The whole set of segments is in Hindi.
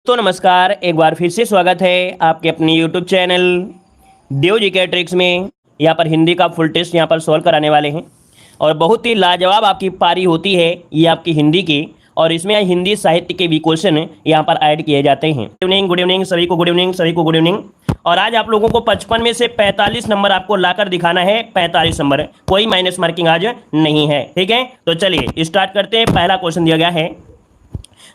तो नमस्कार, एक बार फिर से स्वागत है आपके अपने यूट्यूब चैनल देव जी के ट्रिक्स में। यहाँ पर हिंदी का फुल टेस्ट यहाँ पर सॉल्व कराने वाले हैं और बहुत ही लाजवाब आपकी पारी होती है ये आपकी हिंदी की। और इसमें हिंदी साहित्य के भी क्वेश्चन यहाँ पर ऐड किए जाते हैं। गुड इवनिंग सभी को, गुड इवनिंग सभी को, गुड इवनिंग। और आज आप लोगों को 55 में से 45 नंबर आपको लाकर दिखाना है। 45 नंबर, कोई माइनस मार्किंग आज नहीं है, ठीक है। तो चलिए स्टार्ट करते हैं। पहला क्वेश्चन दिया गया है,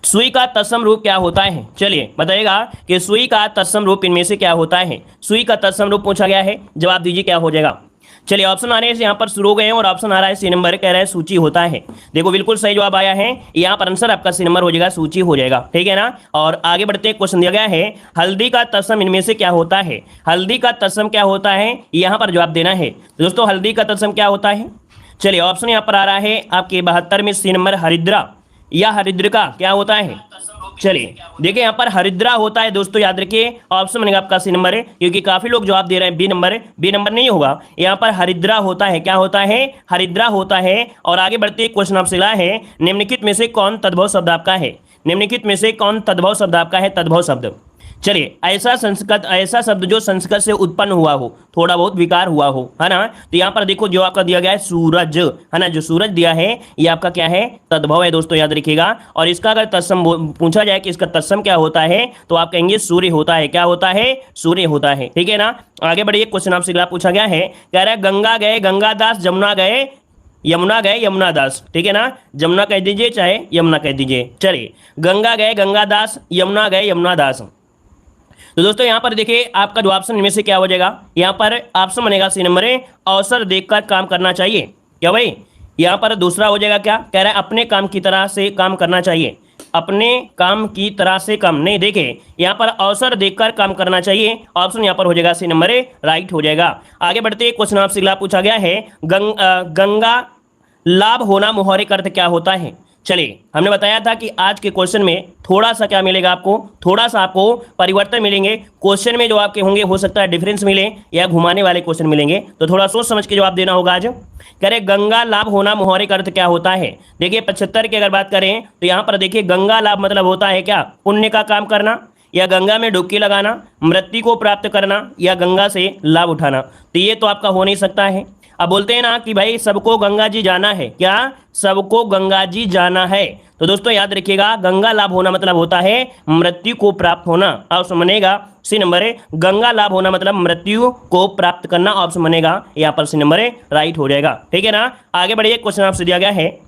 सुई का तत्सम रूप क्या होता है। चलिए बताइएगा कि सुई का तत्सम रूप इनमें से क्या होता है। सुई का तत्सम रूप पूछा गया है, जवाब दीजिए क्या हो जाएगा। चलिए ऑप्शन आने से यहाँ पर शुरू हो गए हैं और ऑप्शन आ रहा है सी नंबर, कह रहा है सूची होता है। देखो बिल्कुल सही जवाब आया है, यहाँ पर आंसर आपका सी नंबर हो जाएगा, सूची हो जाएगा, ठीक है ना। और आगे बढ़ते हैं, क्वेश्चन दिया गया है, हल्दी का तत्सम इनमें से क्या होता है। हल्दी का तत्सम क्या होता है, यहाँ पर जवाब देना है। तो दोस्तों हल्दी का तत्सम क्या होता है। चलिए ऑप्शन यहाँ पर आ रहा है आपके 72 में सी नंबर, हरिद्रा या हरिद्रिका क्या होता है। चलिए देखिए यहाँ पर हरिद्रा होता है दोस्तों, याद रखिए ऑप्शन बनेगा आपका सी नंबर है, क्योंकि काफी लोग जवाब दे रहे हैं बी नंबर। बी नंबर नहीं होगा, यहाँ पर हरिद्रा होता है। क्या होता है, हरिद्रा होता है। और आगे बढ़ते क्वेश्चन आपसे मिला है, निम्नलिखित में से कौन तद्भव शब्द आपका है। निम्नलिखित में से कौन तद्भव शब्द आपका है, तद्भव शब्द। चलिए ऐसा शब्द जो संस्कृत से उत्पन्न हुआ हो, थोड़ा बहुत विकार हुआ हो, है ना। तो यहाँ पर देखो जो आपका दिया गया है सूरज, है ना। जो सूरज दिया है ये आपका क्या है, तद्भव है दोस्तों, याद रखिएगा। और इसका अगर तत्सम पूछा जाए कि इसका तत्सम क्या होता है, तो आप कहेंगे सूर्य होता है। क्या होता है, सूर्य होता है, ठीक है ना। आगे बढ़िए, क्वेश्चन आपसे अगला पूछा गया है, कह रहा है गंगा गए गंगादास, जमुना गए यमुना गए यमुनादास, ठीक है ना। जमुना कह दीजिए चाहे यमुना कह दीजिए। चलिए गंगा गए गंगादास, यमुना गए यमुनादास। तो दोस्तों यहाँ पर देखिए आपका जो ऑप्शन इनमें से क्या हो जाएगा, यहाँ पर ऑप्शन बनेगा सी नंबर है, अवसर देखकर काम करना चाहिए। क्या भाई, यहाँ पर दूसरा हो जाएगा क्या, कह रहा है अपने काम की तरह से काम करना चाहिए। अपने काम की तरह से काम नहीं, देखे यहाँ पर अवसर देखकर काम करना चाहिए। ऑप्शन यहाँ पर हो जाएगा सी नंबर है, राइट हो जाएगा। आगे बढ़ते क्वेश्चन आपसे अगला पूछा गया है, गंगा लाभ होना मुहावरे का अर्थ क्या होता है। चलिए हमने बताया था कि आज के क्वेश्चन में थोड़ा सा क्या मिलेगा आपको, थोड़ा सा आपको परिवर्तन मिलेंगे। क्वेश्चन में जो आपके होंगे हो सकता है डिफरेंस मिले या घुमाने वाले क्वेश्चन मिलेंगे, तो थोड़ा सोच समझ के जवाब देना होगा आज। कह रहे गंगा लाभ होना मुहावरे का अर्थ क्या होता है। देखिए 75 की अगर बात करें तो यहाँ पर देखिए गंगा लाभ मतलब होता है क्या, पुण्य का काम करना या गंगा में डुबकी लगाना, मृत्यु को प्राप्त करना या गंगा से लाभ उठाना। तो ये तो आपका हो नहीं सकता है। अब बोलते हैं ना कि भाई सबको गंगा जी जाना है, क्या सबको गंगा जी जाना है। तो दोस्तों याद रखिएगा गंगा लाभ होना मतलब होता है मृत्यु को प्राप्त होना। ऑप्शन बनेगा सी नंबर है, गंगा लाभ होना मतलब मृत्यु को प्राप्त करना। ऑप्शन बनेगा यहाँ पर सी नंबर है, राइट हो जाएगा, ठीक है ना। आगे बढ़िए, क्वेश्चन आपसे दिया गया है,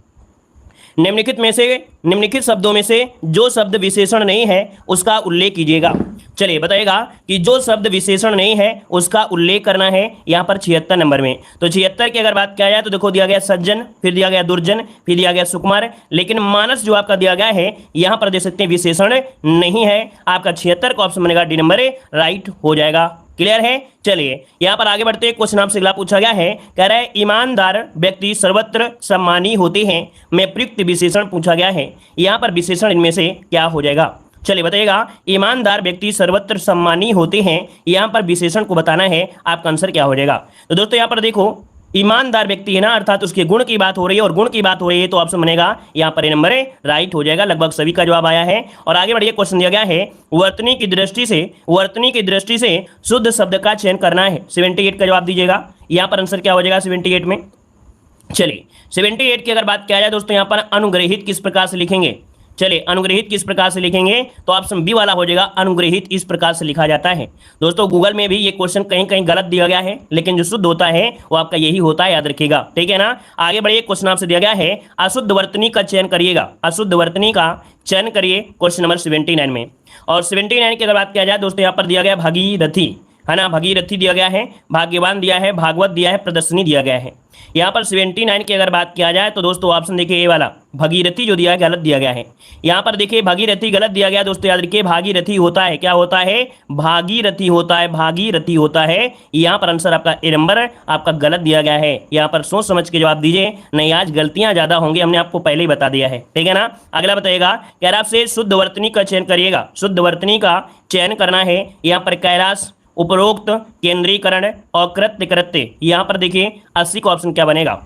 निम्नलिखित शब्दों में से जो शब्द विशेषण नहीं है उसका उल्लेख कीजिएगा। चलिए बताइएगा कि जो शब्द विशेषण नहीं है उसका उल्लेख करना है यहाँ पर 76 नंबर में। तो 76 की अगर बात किया जाए तो देखो दिया गया सज्जन, फिर दिया गया दुर्जन, फिर दिया गया सुकुमार, लेकिन मानस जो आपका दिया गया है यहाँ पर देख सकते हैं विशेषण नहीं है। आपका 76 का ऑप्शन बनेगा डी नंबर, राइट हो जाएगा। क्लियर है। चलिए यहाँ पर आगे बढ़ते क्वेश्चन आपसे अगला पूछा गया है, कह रहा है ईमानदार व्यक्ति सर्वत्र सम्मानी होते हैं में प्रयुक्त विशेषण पूछा गया है। यहाँ पर विशेषण इनमें से क्या हो जाएगा। चलिए बताइएगा, ईमानदार व्यक्ति सर्वत्र सम्मानी होते हैं, यहाँ पर विशेषण को बताना है, आपका आंसर क्या हो जाएगा। तो दोस्तों यहाँ पर देखो ईमानदार व्यक्ति है ना, अर्थात उसके गुण की बात हो रही है और गुण की बात हो रही है, तो ऑप्शन बनेगा यहाँ पर ए नंबर राइट हो जाएगा। लगभग सभी का जवाब आया है। और आगे बढ़िए, क्वेश्चन दिया गया है, वर्तनी की दृष्टि से शुद्ध शब्द का चयन करना है। 78 का जवाब दीजिएगा, यहाँ पर आंसर क्या हो जाएगा 78 में। चलिए 78 की अगर बात किया जाए दोस्तों, यहाँ पर अनुग्रहित किस प्रकार से लिखेंगे। चलिए अनुग्रहित किस प्रकार से लिखेंगे, तो ऑप्शन बी वाला हो जाएगा, अनुग्रहित इस प्रकार से लिखा जाता है। दोस्तों गूगल में भी ये क्वेश्चन कहीं कहीं गलत दिया गया है, लेकिन जो शुद्ध होता है वो आपका यही होता है, याद रखिएगा, ठीक है ना। आगे बढ़िए, क्वेश्चन आपसे दिया गया है, अशुद्ध वर्तनी का चयन करिएगा। अशुद्ध वर्तनी का चयन करिए, क्वेश्चन नंबर 79 में। और 79 की अगर बात किया जाए दोस्तों, यहाँ पर दिया गया भागीरथी, है ना, भगीरथी दिया गया है, भाग्यवान दिया है, भागवत दिया है, प्रदर्शनी दिया गया है। यहाँ पर 79 की अगर बात किया जाए तो दोस्तों ऑप्शन देखिए ए वाला भगीरथी जो दिया है गलत दिया गया है। यहाँ पर देखिए भगीरथी गलत दिया गया दोस्तों, याद रखिए भागीरथी होता है, क्या होता है, भागीरथी होता है, भागीरथी होता है। यहाँ पर आंसर आपका ए नंबर आपका गलत दिया गया है। यहाँ पर सोच समझ के जवाब दीजिए, नहीं आज गलतियां ज्यादा होंगी, हमने आपको पहले ही बता दिया है, ठीक है ना। अगला बताइएगा, कह रहा आपसे शुद्ध वर्तनी का चयन करिएगा। शुद्ध वर्तनी का चयन करना है, यहाँ पर कैलाश, उपरोक्त, केंद्रीकरण और कृत्य कृत्य। यहाँ पर देखिए 80 का ऑप्शन क्या बनेगा।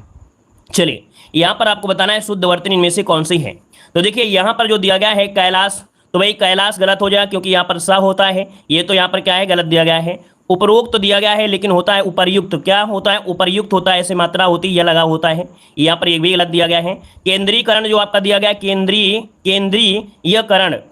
चलिए यहाँ पर आपको बताना है शुद्ध वर्तनी इनमें से कौन सी है। तो देखिए यहाँ पर जो दिया गया है कैलाश, तो तो भाई कैलाश गलत हो जाएगा क्योंकि यहाँ पर स होता है, ये तो यहाँ पर क्या है, गलत दिया गया है। उपरोक्त तो दिया गया है लेकिन होता है उपर्युक्त, क्या होता है, उपर्युक्त होता है, ऐसे मात्रा होती है, यह लगा होता है, यहाँ पर एक भी गलत दिया गया है। केंद्रीकरण जो आपका दिया गया है,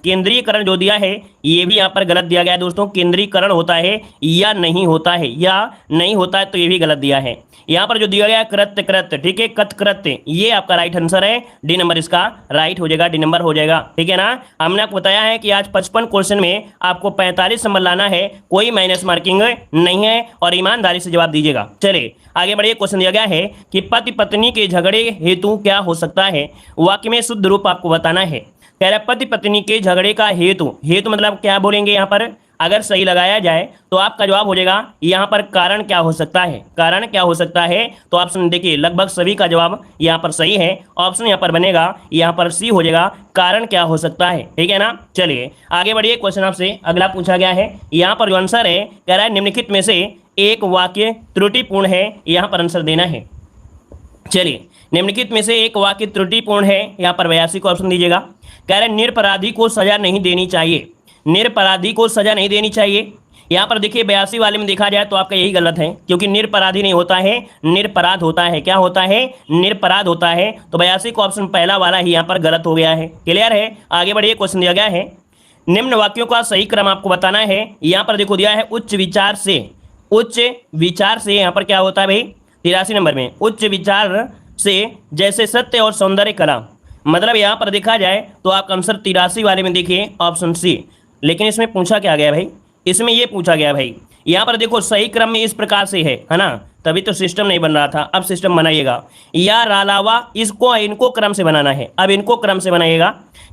केंद्रीयकरण जो दिया है ये भी यहाँ पर गलत दिया गया है दोस्तों। केंद्रीकरण होता है या नहीं होता है, या नहीं होता है, तो ये भी गलत दिया है। यहाँ पर जो दिया गया है कृत्य कृत्य, ठीक है, कत कृत्य, ये आपका राइट आंसर है, डी नंबर इसका राइट हो जाएगा, डी नंबर हो जाएगा, ठीक है ना। हमने आपको बताया है कि आज 55 क्वेश्चन में आपको 45 नंबर लाना है, कोई माइनस मार्किंग नहीं है, और ईमानदारी से जवाब दीजिएगा। चलिए आगे बढ़िए। क्वेश्चन दिया गया है कि पति पत्नी के झगड़े हेतु क्या हो सकता है, वाक्य में शुद्ध रूप आपको बताना है। कह रहा है पति पत्नी के झगड़े का हेतु, हेतु मतलब क्या बोलेंगे यहाँ पर, अगर सही लगाया जाए तो आपका जवाब हो जाएगा यहाँ पर कारण क्या हो सकता है, कारण क्या हो सकता है। तो ऑप्शन देखिए लगभग सभी का जवाब यहाँ पर सही है, ऑप्शन यहाँ पर बनेगा यहाँ पर सी हो जाएगा, कारण क्या हो सकता है, ठीक है ना। चलिए आगे बढ़िए। क्वेश्चन आपसे अगला पूछा गया है, यहाँ पर जो आंसर है कह रहा है निम्नलिखित में से एक वाक्य त्रुटिपूर्ण है, यहाँ पर आंसर देना है। चलिए निम्नलिखित में से एक वाक्य त्रुटिपूर्ण है, यहाँ पर 82 को ऑप्शन दीजिएगा। कह रहे हैं निरपराधी को सजा नहीं देनी चाहिए, निरपराधी को सजा नहीं देनी चाहिए। यहाँ पर देखिए 82 वाले में देखा जाए तो आपका यही गलत है, क्योंकि निरपराधी नहीं होता है, निरपराध होता है। क्या होता है, निरपराध होता है। तो 82 को ऑप्शन पहला वाला ही यहाँ पर गलत हो गया है। क्लियर है। आगे बढ़िए। क्वेश्चन दिया गया है निम्न वाक्यों का सही क्रम आपको बताना है। यहाँ पर देखो दिया है उच्च विचार से, उच्च विचार से यहाँ पर क्या होता है भाई 83 नंबर में, उच्च विचार से जैसे सत्य और सौंदर्य कला, मतलब यहाँ पर देखा जाए तो आपका आंसर 83 वाले में देखिए ऑप्शन सी। लेकिन इसमें पूछा क्या गया भाई, इसमें ये पूछा गया भाई, यहाँ पर देखो सही क्रम में इस प्रकार से है ना, तभी तो सिस्टम नहीं बन रहा था, अब सिस्टम बनाइएगा। या अलावा इसको इनको क्रम से बनाना है, अब इनको क्रम से बनाइएगा।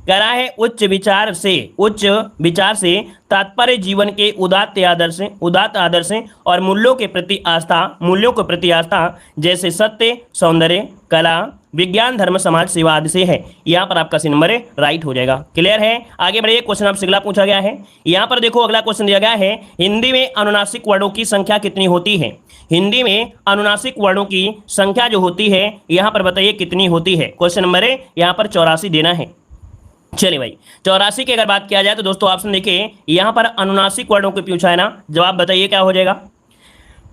कह रहा है उच्च विचार से तात्पर्य जीवन के उदात्त आदर्श और मूल्यों के प्रति आस्था जैसे सत्य, सौंदर्य, कला, विज्ञान, धर्म, समाज सेवा आदि से है। यहाँ पर आपका सी नंबर राइट हो जाएगा। क्लियर है। आगे बढ़िए। क्वेश्चन आपसे अगला पूछा गया है, यहाँ पर देखो अगला क्वेश्चन दिया गया है हिंदी में अनुनासिक वर्णों की संख्या कितनी होती है। हिंदी में अनुनासिक वर्णों की संख्या जो होती है यहाँ पर बताइए कितनी होती है। क्वेश्चन नंबर यहाँ पर 84 देना है। चलिए भाई 84 की अगर बात किया जाए तो दोस्तों ऑप्शन देखिए यहाँ पर अनुनासिक वर्णों को पूछा है ना, जवाब बताइए क्या हो जाएगा।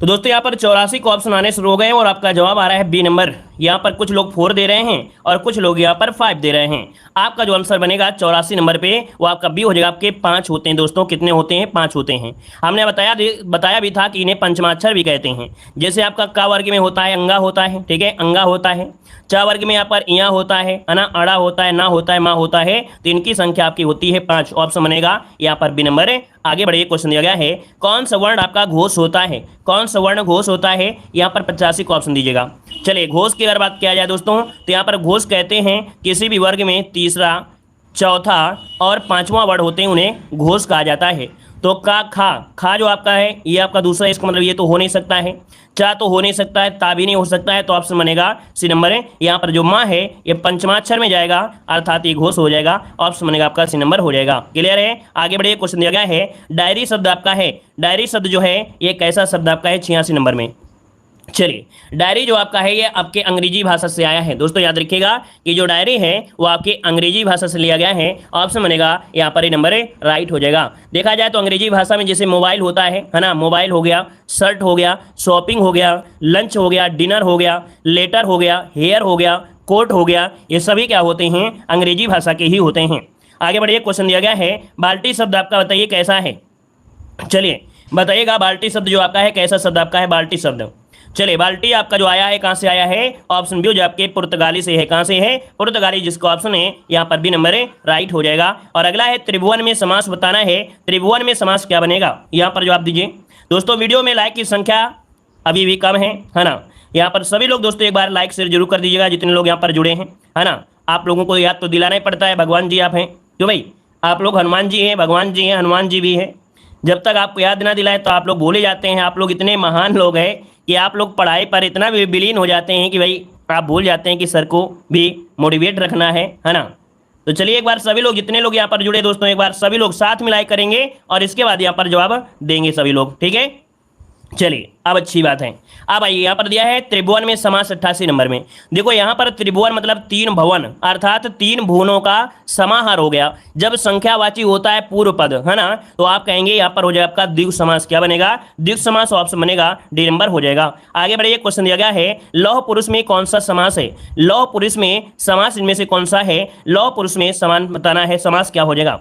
तो दोस्तों यहाँ पर 84 को ऑप्शन आने शुरू हो गए और आपका जवाब आ रहा है बी नंबर। यहाँ पर कुछ लोग 4 दे रहे हैं और कुछ लोग यहाँ पर 5 दे रहे हैं। आपका जो आंसर बनेगा 84 नंबर पे वो आपका बी हो जाएगा। आपके 5 होते हैं दोस्तों, कितने होते हैं, 5 होते हैं। हमने बताया भी था कि इन्हें पंचमाक्षर भी कहते हैं। जैसे आपका का वर्ग में होता है अंगा होता है, ठीक है, अंगा होता है। चा वर्ग में यहाँ पर इया होता है ना, अड़ा होता है, ना होता है, माँ होता है। तो इनकी संख्या आपकी होती है 5, ऑप्शन बनेगा यहाँ पर बी नंबर। आगे बढ़िए। क्वेश्चन दिया गया है कौन सा वर्ण आपका घोष होता है, कौन सा वर्ण घोष होता है, यहाँ पर 85 को ऑप्शन दीजिएगा। चलिए घोष की अगर बात किया जाए दोस्तों तो यहाँ पर घोष कहते हैं किसी भी वर्ग में तीसरा, चौथा और 5वां वर्ड होते हैं, उन्हें घोष कहा जाता है। तो का खा जो आपका है ये आपका दूसरा, इसका मतलब ये तो हो नहीं सकता है। चा तो हो नहीं सकता है, ता भी नहीं हो सकता है, तो ऑप्शन बनेगा सी नंबर है। यहाँ पर जो माँ है ये पंचमाक्षर में जाएगा अर्थात ये घोष हो जाएगा, ऑप्शन बनेगा आपका सी नंबर हो जाएगा। क्लियर है। आगे बढ़िए। क्वेश्चन दिया गया है डायरी शब्द आपका है, डायरी शब्द जो है ये कैसा शब्द आपका है 86 नंबर में। चलिए डायरी जो आपका है ये आपके अंग्रेजी भाषा से आया है दोस्तों, याद रखिएगा कि जो डायरी है वो आपके अंग्रेजी भाषा से लिया गया है, ऑप्शन बनेगा यहाँ पर ये नंबर राइट हो जाएगा। देखा जाए तो अंग्रेजी भाषा में जैसे मोबाइल होता है ना, मोबाइल हो गया, शर्ट हो गया, शॉपिंग हो गया, लंच हो गया, डिनर हो गया, लेटर हो गया, हेयर हो गया, कोट हो गया, ये सभी क्या होते हैं अंग्रेजी भाषा के ही होते हैं। आगे बढ़िए। क्वेश्चन दिया गया है बाल्टी शब्द आपका बताइए कैसा है। चलिए बताइएगा बाल्टी शब्द जो आपका है कैसा शब्द आपका है बाल्टी शब्द। चलिए बाल्टी आपका जो आया है कहाँ से आया है, ऑप्शन बी जो आपके पुर्तगाली से है। कहाँ से है, पुर्तगाली, जिसका ऑप्शन है यहाँ पर बी नंबर राइट हो जाएगा। और अगला है त्रिभुवन में समास बताना है। त्रिभुवन में समास क्या बनेगा, यहाँ पर जवाब दीजिए दोस्तों। वीडियो में लाइक की संख्या अभी भी कम है ना, यहाँ पर सभी लोग दोस्तों एक बार लाइक शेयर जरूर कर दीजिएगा जितने लोग यहाँ पर जुड़े हैं, है ना। आप लोगों को याद तो दिलाना ही पड़ता है, भगवान जी आप हैं क्यों भाई, आप लोग हनुमान जी हैं, भगवान जी हैं, हनुमान जी भी हैं। जब तक आपको याद ना दिलाए तो आप लोग भूले जाते हैं। आप लोग इतने महान लोग हैं कि आप लोग पढ़ाई पर इतना भी विलीन हो जाते हैं कि भाई आप भूल जाते हैं कि सर को भी मोटिवेट रखना है ना। तो चलिए एक बार सभी लोग जितने लोग यहाँ पर जुड़े दोस्तों एक बार सभी लोग साथ मिलाई करेंगे और इसके बाद यहाँ पर जवाब देंगे सभी लोग, ठीक है। चलिए अब अच्छी बात है। अब आइए यहाँ पर दिया है त्रिभुवन में समास 88 नंबर में। देखो यहाँ पर त्रिभुवन मतलब तीन भवन अर्थात तीन भुवनों का समाहार हो गया। जब संख्यावाची होता है पूर्व पद, है ना, तो आप कहेंगे यहाँ पर हो जाएगा आपका द्विगु समास। क्या बनेगा? द्विगु समास। ऑप्शन बनेगा डी नंबर हो जाएगा। आगे बढ़िए, क्वेश्चन दिया गया है लौह पुरुष में कौन सा समास है? लौह पुरुष में समास इनमें से कौन सा है? लौह पुरुष में समान बताना है, समास क्या हो जाएगा?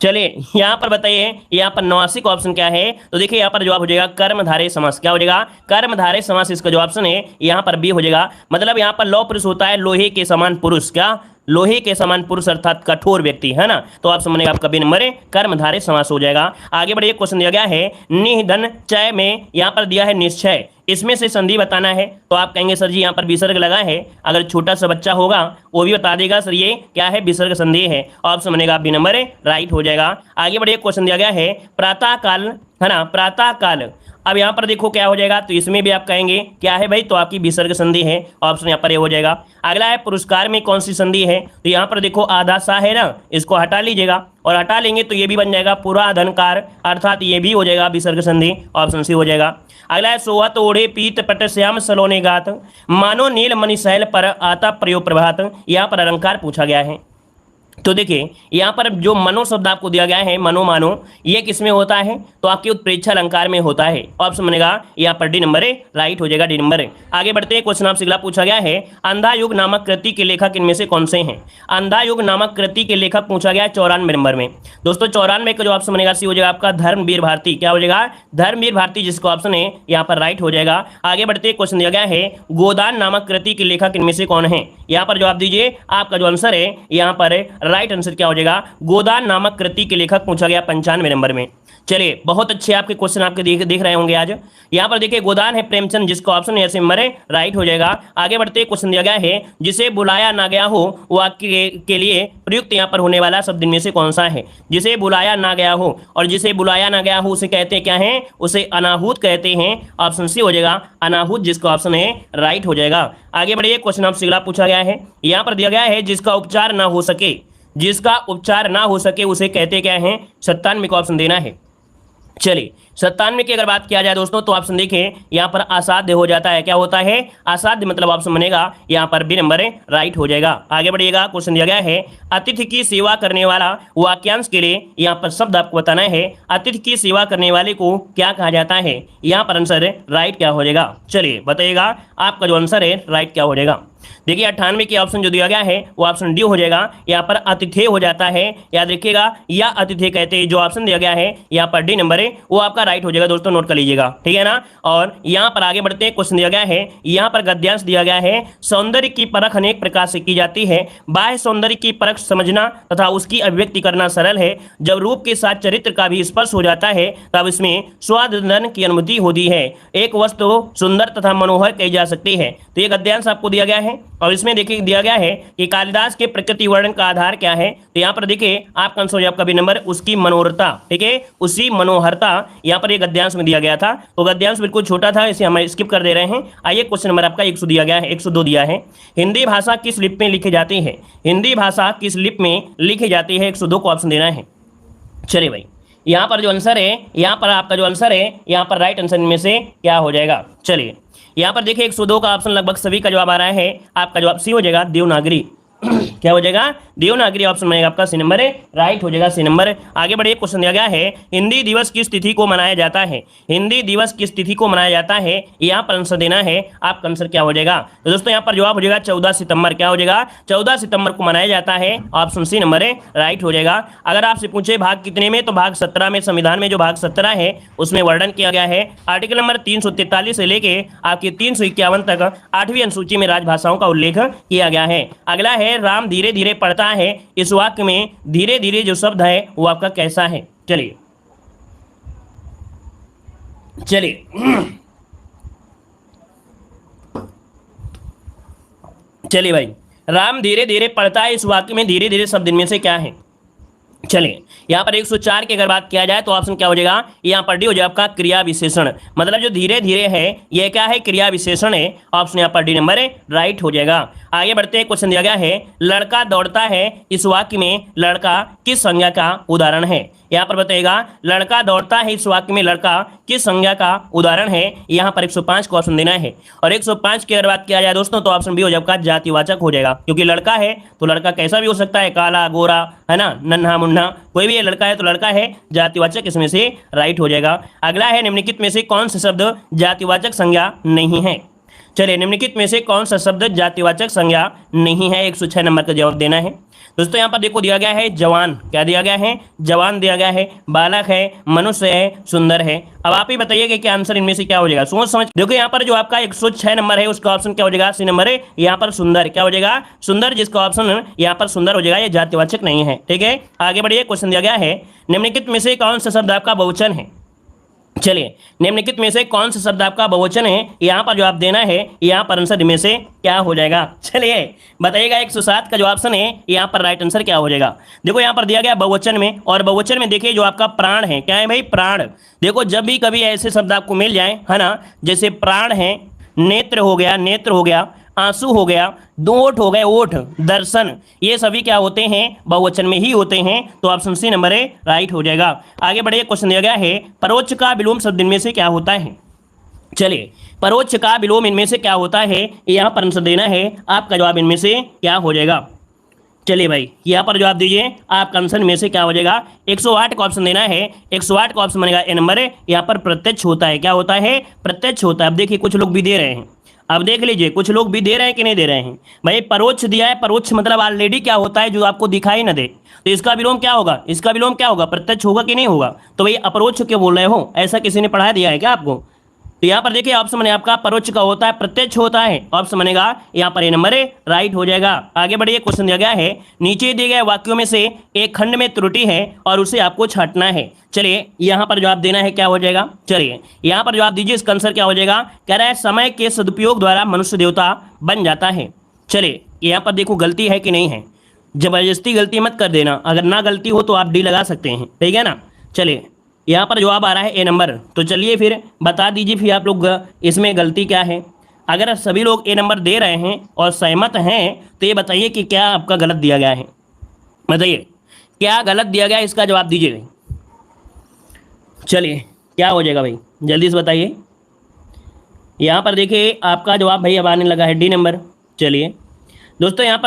चलिए यहाँ पर बताइए, यहाँ पर नवासी का ऑप्शन क्या है? तो देखिए यहाँ पर जवाब हो जाएगा कर्मधारय समास। क्या हो जाएगा? कर्मधारय समास इसका जो ऑप्शन है यहाँ पर बी हो जाएगा। मतलब यहाँ पर लौह पुरुष होता है लोहे के समान पुरुष। क्या? लोहे के समान पुरुष अर्थात कठोर व्यक्ति, है ना, तो आप समझेगा आपका बी नंबर है कर्मधारय समास हो जाएगा। आगे बढ़िए, क्वेश्चन दिया गया है निधन चय में यहाँ पर दिया है निश्चय, इसमें से संधि बताना है। तो आप कहेंगे सर जी यहाँ पर विसर्ग लगा है, अगर छोटा सा बच्चा होगा वो भी बता देगा सर ये क्या है, विसर्ग संधि है। आप समझेगा बी नंबर है राइट हो जाएगा। आगे बढ़िए, क्वेश्चन दिया गया है प्रातः काल, है ना, प्रातः काल। अब यहाँ पर देखो क्या हो जाएगा, तो इसमें भी आप कहेंगे क्या है भाई, तो आपकी विसर्ग संधि है। ऑप्शन यहाँ पर ये हो जाएगा। अगला है पुरस्कार में कौन सी संधि है? तो यहाँ पर देखो आधा सा है ना, इसको हटा लीजिएगा और हटा लेंगे तो ये भी बन जाएगा पुराधनकार अर्थात ये भी हो जाएगा विसर्ग संधि। ऑप्शन सी हो जाएगा। अगला है सोहत ओढ़े पीत पट श्याम सलोने गात मानो नील मणि शैल पर आता प्रयोग प्रभात। यहाँ पर अलंकार पूछा गया है। तो देखिए यहाँ पर जो मनो शब्द आपको दिया गया है, मनो मानो, ये किसमें होता है? तो आपके उत्प्रेक्षा अलंकार में होता है। ऑप्शन बनेगा यहाँ पर डी नंबर है राइट हो जाएगा, डी नंबर है। आगे बढ़ते हैं, क्वेश्चन आपसे अगला पूछा गया है अंधा युग नामक कृति के लेखक इनमें से कौन से हैं? अंधा युग नामक कृति के लेखक पूछा गया है 94 नंबर में। दोस्तों 94 का जो ऑप्शन बनेगा सी हो जाएगा आपका धर्मवीर भारती। क्या हो जाएगा? धर्मवीर भारती, जिसका ऑप्शन है यहाँ पर राइट हो जाएगा। आगे बढ़ते हैं, क्वेश्चन दिया गया है गोदान नामक कृति के लेखक इनमें से कौन है? यहाँ पर जवाब दीजिए। आपका जो आंसर है यहाँ पर राइट आंसर क्या हो जाएगा? गोदान नामक कृति के लेखक पूछा गया 95 नंबर में। चलिए बहुत अच्छे आपके क्वेश्चन आपके देख रहे होंगे आज। यहाँ पर देखिए गोदान है प्रेमचंद, जिसका ऑप्शन ऐसे नंबर है राइट हो जाएगा। आगे बढ़ते क्वेश्चन दिया गया है जिसे बुलाया ना गया हो वाक्य के लिए प्रयुक्त यहाँ पर होने वाला शब्द इनमें से कौन सा है? जिसे बुलाया ना गया हो, और जिसे बुलाया ना गया हो उसे कहते हैं क्या है? उसे अनाहूत कहते हैं। ऑप्शन सी हो जाएगा अनाहूत, जिसका ऑप्शन है राइट हो जाएगा। आगे बढ़िए, क्वेश्चन आपसे अगला पूछा गया है, यहाँ पर दिया गया है जिसका उपचार ना हो सके, जिसका उपचार ना हो सके उसे कहते क्या हैं? 97 का ऑप्शन देना है। चलिए 97 की अगर बात किया जाए दोस्तों, तो ऑप्शन देखिए यहाँ पर असाध्य हो जाता है। क्या होता है? असाध्य, मतलब ऑप्शन बनेगा यहाँ पर बी नंबर है राइट हो जाएगा। आगे बढ़िएगा, क्वेश्चन दिया गया है अतिथि की सेवा करने वाला वाक्यांश के लिए यहाँ पर शब्द आपको बताना है। अतिथि की सेवा करने वाले को क्या कहा जाता है? यहाँ पर आंसर राइट क्या हो जाएगा? चलिए बताइएगा आपका जो आंसर है राइट क्या हो जाएगा। देखिए 98 की ऑप्शन जो दिया गया है वो ऑप्शन डी हो जाएगा। यहाँ पर अतिथि हो जाता है, याद रखिएगा, या अतिथि कहते हैं। जो ऑप्शन दिया गया है यहाँ पर डी नंबर है वो आपका राइट हो जाएगा। दोस्तों नोट कर लीजिएगा, ठीक है ना। और यहाँ पर आगे बढ़ते हैं, क्वेश्चन दिया गया है, यहाँ पर गद्यांश दिया गया है सौंदर्य की परख अनेक प्रकार से की जाती है। बाह्य सौंदर्य की परख समझना तथा उसकी अभिव्यक्ति करना सरल है। जब रूप के साथ चरित्र का भी स्पर्श हो जाता है तब इसमें स्वादन की अनुमति होती है। एक वस्तु सुंदर तथा मनोहर कही जा सकती है। तो ये गद्यांश आपको दिया गया है और इसमें देखिए दिया गया है कि कालिदास के प्रकृति वर्णन का आधार क्या है? तो यहाँ पर देखिए आपका आंसर हो जाएगा कभी नंबर उसकी मनोहरता, ठीक है, उसी मनोहरता यहाँ पर ये गद्यांश में दिया गया था। तो गद्यांश बिल्कुल छोटा था, इसे हम स्किप कर दे रहे हैं। आइए क्वेश्चन नंबर आपका 100 दिया गया है, 102 दिया है। हिंदी भाषा किस लिपि में लिखी जाती है? हिंदी भाषा किस लिपि में लिखी जाती है? 102 को ऑप्शन देना है। चलिए भाई यहाँ पर जो आंसर है, यहाँ पर आपका जो आंसर है यहाँ पर राइट आंसर में से क्या हो जाएगा? चलिए यहाँ पर देखिए 102 का ऑप्शन लगभग सभी का जवाब आ रहा है। आपका जवाब सी हो जाएगा देवनागरी। क्या हो जाएगा? देवनागरी ऑप्शन में आपका सी नंबर है राइट हो जाएगा, सी नंबर। आगे बढ़िए, क्वेश्चन दिया गया है हिंदी दिवस किस तिथि को मनाया जाता है? हिंदी दिवस किस तिथि को मनाया जाता है? यहाँ पर आंसर देना है। आपका आंसर क्या हो जाएगा? तो दोस्तों यहाँ पर जवाब हो जाएगा 14 सितंबर। क्या हो जाएगा? 14 सितंबर को मनाया जाता है। ऑप्शन सी नंबर है राइट हो जाएगा। अगर आपसे पूछे भाग कितने में, तो भाग 17 में। संविधान में जो भाग 17 है उसमें वर्णन किया गया है। आर्टिकल नंबर 343 से लेके आपके 351 तक 8वीं अनुसूची में राजभाषाओं का उल्लेख किया गया है। अगला है राम धीरे धीरे पढ़ता है, इस वाक्य में धीरे धीरे जो शब्द है वो आपका कैसा है? चलिए चलिए भाई, राम धीरे धीरे पढ़ता है, इस वाक्य में धीरे धीरे शब्द इनमें से क्या है? चलिए यहाँ पर 104 की अगर बात किया जाए तो ऑप्शन क्या हो जाएगा? यहाँ पर डी हो जाएगा आपका क्रिया विशेषण। मतलब जो धीरे धीरे है ये क्या है? क्रिया विशेषण है। ऑप्शन यहाँ पर डी नंबर है राइट हो जाएगा। आगे बढ़ते हैं, क्वेश्चन दिया गया है लड़का दौड़ता है, इस वाक्य में लड़का किस संज्ञा का उदाहरण है? यहाँ पर बताइएगा लड़का दौड़ता है, इस वाक्य में लड़का किस संज्ञा का उदाहरण है? यहाँ पर 105 को ऑप्शन देना है। और 105 की अगर बात किया जाए दोस्तों तो ऑप्शन बी हो जाएगा जातिवाचक हो जाएगा, क्योंकि लड़का है तो लड़का कैसा भी हो सकता है, काला गोरा है ना, नन्हा मुन्ना, कोई भी लड़का है तो लड़का है, जातिवाचक इसमें से राइट हो जाएगा। अगला है निम्नलिखित में से कौन सा शब्द जातिवाचक संज्ञा नहीं है? चलिए निम्नलिखित में से कौन सा शब्द जातिवाचक संज्ञा नहीं है? 106 नंबर का जवाब देना है दोस्तों। यहाँ पर देखो दिया गया है जवान, क्या दिया गया है? जवान दिया गया है, बालक है, मनुष्य है, सुंदर है। अब आप ही बताइए कि क्या आंसर इनमें से क्या हो जाएगा, सोच समझ। देखो यहाँ पर जो आपका 106 नंबर है उसका ऑप्शन क्या हो जाएगा? सी नंबर है, यहाँ पर सुंदर, क्या हो जाएगा? सुंदर, जिसका ऑप्शन यहाँ पर सुंदर हो जाएगा, ये जातिवाचक नहीं है। ठीक है, आगे बढ़िए। क्वेश्चन दिया गया है निम्नलिखित में से कौन सा शब्द आपका बहुवचन है? चलिए निम्नलिखित में से कौन सा शब्द आपका बहुवचन है? यहाँ पर जवाब देना है, यहाँ पर आंसर में से क्या हो जाएगा? चलिए बताइएगा। 107 का जो ऑप्शन है यहाँ पर राइट आंसर क्या हो जाएगा? देखो यहाँ पर दिया गया बहुवचन में, और बहुवचन में देखिए जो आपका प्राण है, क्या है भाई? प्राण। देखो जब भी कभी ऐसे शब्द आपको मिल जाए है ना, जैसे प्राण है, नेत्र हो गया, नेत्र हो गया, आंसू हो गया, ओठ हो गए, ओठ, दर्शन, ये सभी क्या होते हैं? बहुवचन में ही होते हैं। तो ऑप्शन सी नंबर है राइट हो जाएगा। आगे बढ़िए। क्वेश्चन दिया गया है परोक्ष का विलोम शब्द इनमें से क्या होता है? चलिए परोक्ष का विलोम इनमें से क्या होता है? यहाँ पर आंसर देना है, आपका जवाब इनमें से क्या हो जाएगा? चलिए भाई यहाँ पर जवाब दीजिए, आपका आंसर में से क्या हो जाएगा? 108 का ऑप्शन देना है। 108 का ऑप्शन बनेगा ए नंबर है। यहाँ पर प्रत्यक्ष होता है, क्या होता है? प्रत्यक्ष होता है। अब देखिए कुछ लोग भी दे रहे हैं, अब देख लीजिए कुछ लोग भी दे रहे हैं कि नहीं दे रहे हैं। भाई परोक्ष दिया है, परोक्ष मतलब ऑलरेडी क्या होता है? जो आपको दिखाई ना दे, तो इसका विलोम क्या होगा? इसका विलोम क्या होगा? प्रत्यक्ष होगा कि नहीं होगा? तो भाई अपरोक्ष क्यों बोल रहे हो? ऐसा किसी ने पढ़ा दिया है क्या आपको? तो यहाँ पर देखिए ऑप्शन बने आपका परोक्ष का होता है, प्रत्यक्ष होता है, ऑप्शन बनेगा यहाँ पर ए नंबर है राइट हो जाएगा। आगे बढ़िए। क्वेश्चन दिया गया है नीचे दिए गए वाक्यों में से एक खंड में त्रुटि है और उसे आपको छांटना है। चलिए यहाँ पर जवाब देना है, क्या हो जाएगा? चलिए यहाँ पर जवाब दीजिए, इसका आंसर क्या हो जाएगा? कह रहा है समय के सदुपयोग द्वारा मनुष्य देवता बन जाता है। चलिए यहाँ पर देखो गलती है कि नहीं है, जबरदस्ती गलती मत कर देना, अगर ना गलती हो तो आप डी लगा सकते हैं, ठीक है ना। चलिए यहाँ पर जवाब आ रहा है ए नंबर। तो चलिए फिर बता दीजिए फिर आप लोग इसमें गलती क्या है। अगर सभी लोग ए नंबर दे रहे हैं और सहमत हैं तो ये बताइए कि क्या आपका गलत दिया गया है? बताइए क्या गलत दिया गया है, इसका जवाब दीजिए। चलिए क्या हो जाएगा भाई, जल्दी से बताइए। यहाँ पर देखिए आपका जवाब भाई अब आने लगा है डी नंबर। चलिए दोस्तों यहाँ